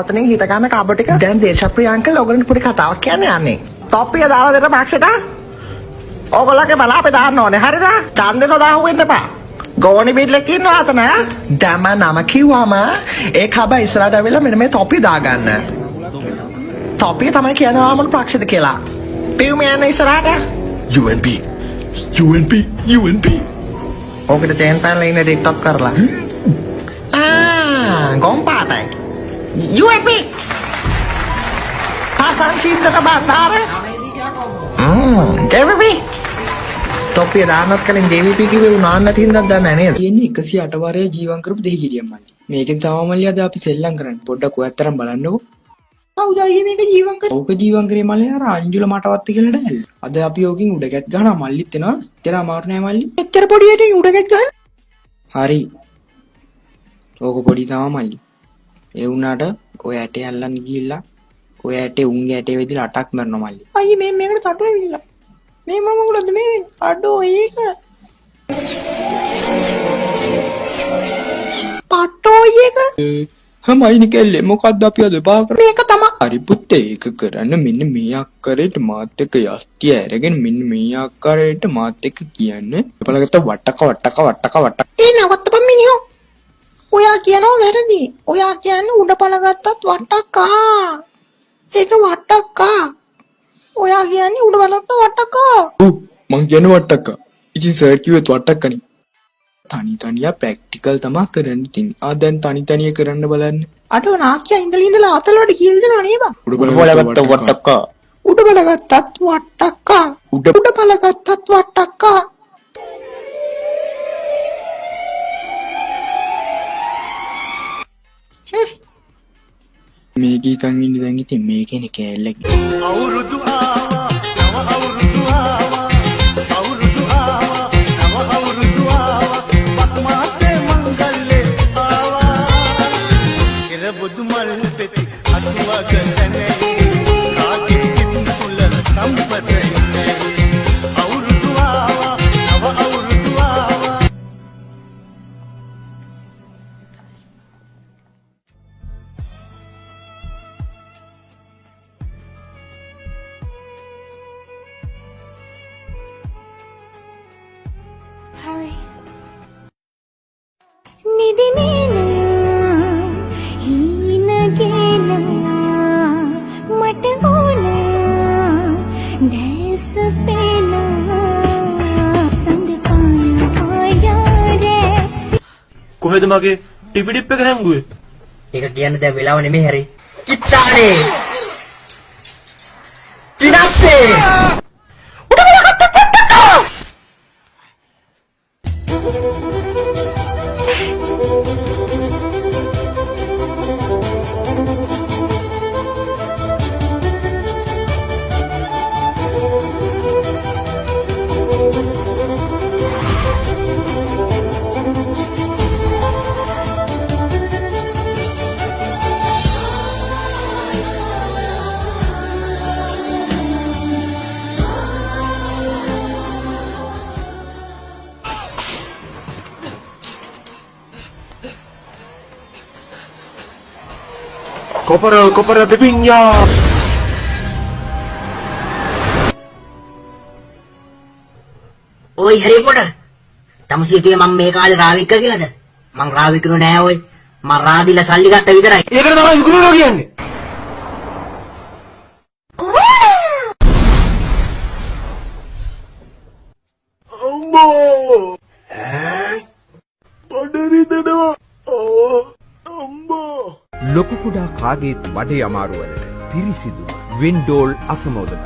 ආවතනේ හිත ගන්න කබ ටික. දැන් දේශප්‍රිය අංකල් ඔයගොල්ලන්ට පොඩි කතාවක් කියන්න යන්නේ. තොප්පිය දාලා දෙන්න බක්ෂට. ඔයගොල්ලන්ගේ බල අපි දාන්න ඕනේ. හරිද? ඡන්දේ නොදාහුව වෙන්න එපා. ගෝණි බිල්ලක ඉන්නවා අතන. දැන් මම නම කිව්වම ඒ කබ ඉස්සරහට ඇවිල්ලා මෙන්න මේ තොප්පිය දාගන්න. තොප්පිය තමයි කියනවා මොන පක්ෂද කියලා. පියුම යන ඉස්සරහට. UNP. ඔකට චේන් පැනලා ඉන්නේ ටික්ටොක් කරලා. ගොම් පාටයි. UNP. පාසන් චින්තන බණ්ඩාර. JVP. තොප්පිය දාන්නත් කලින් JVP කිව්වේ උනාන්න තින්දක් දන්නේ නැහැ නේද? තියෙන්නේ 108 වාරයේ ජීවන් කරපු දෙහි කිරියම් මල්ලි. මේකෙන් තමයි මල්ලි අද අපි සෙල්ලම් කරන්නේ. පොඩ්ඩක් ඔයත්තරම් බලන්නකෝ. කවුද අයියේ මේක ජීවන් කරේ? ඕක ජීවන් කරේ මල්ලි අර අංජුල මටවත් කියලා දැල්. අද අපි යෝකින් උඩ ගැට් ගහනවා මල්ලිත් එනවා. එතන අමාරු නෑ මල්ලි. එච්චර පොඩි එකකින් උඩ ගැට් ගන්න. හරි. ඕක පොඩි තමයි මල්ලි. ඒ වුණාට ඔය ඇටේ අල්ලන්න ගිහිල්ලා ඔය ඇටේ උන්ගේ ඇටේ වෙදිලා 8ක් මරනවා මල්ලි. අයියේ මේ මේකට තටු වෙවිලා. මේ මම මොකටද මේ වෙන්නේ? අඩෝ ඒක. පටෝ ඒක. හමයිනි කෙල්ලේ මොකද්ද අපි අද බා කරන්නේ? මේක තමයි. හරි පුතේ ඒක කරන්න මෙන්න මේ අක්කරේට මාත් එක්ක යස්තිය අරගෙන මෙන්න මේ අක්කරේට මාත් එක්ක කියන්නේ. බලගත්ත වට්ටක. ඒ නවත්තපන් මිනිහෝ. ඔයා කියනවා වැරදි. ඔයා කියන්නේ උඩපල ගත්තත් වට්ටක්කා. ඒක වට්ටක්කා. ඔයා කියන්නේ උඩපල ගත්ත වට්ටක්කා. මං කියන්නේ වට්ටක්කා. ඉතින් සර් කිව්වෙත් වට්ටක්කනේ. තනියා ප්‍රැක්ටිකල් තමයි කරන්න තියෙන්නේ. දැන් තනිය කරන්න බලන්න. අඩෝ නාකියා ඉඳලා අතලවට කියලා දෙනවා නේ බං. උඩපල ගත්ත වට්ටක්කා. උඩපල ගත්තත් වට්ටක්කා. උඩපල ගත්තත් වට්ටක්කා. මේක හිතන් ඉන්නේ දැන් ඉතින් මේකේනේ කෑල්ලගේ. අවුරුදු ආවා නව අවුරුදු ආවා අවුරුදු ආවා නව අවුරුදු ආවා පත්මාසේ මංගල්ලේ ආවා ඉර බුදු මල් පෙති අතුවක තැනේ කාගේ සිත් තුල සම්පතේ අවුරුදු ආවා නව අවුරුදු ආවා. Hurry. Nidinena hinagena matagona desapena sandpana aya re කොහෙද මගේ ටිපි ටිප් එක හැංගුවේ? ඒක කියන්න දැන් වෙලාව නෙමෙයි හැරි. කිත්තානේ. කිනක්සේ. කොපර පිපින්යා. ඔය හරි පොඩ. තමුසියගේ මම මේ කාලේ රාවික්ක කියලාද? මං රාවික්කනෝ නෑ ඔය. මං රාදිලා සල්ලි ගත්ත විතරයි. ඒකට තමයි විකුණනවා කියන්නේ. අම්මෝ. බඩරි දෙනවා. අම්මෝ. ලොකු කුඩා කාගේත් බඩේ අමාරු වලට පිරිසිදු වින්ඩෝල් අසමෝදක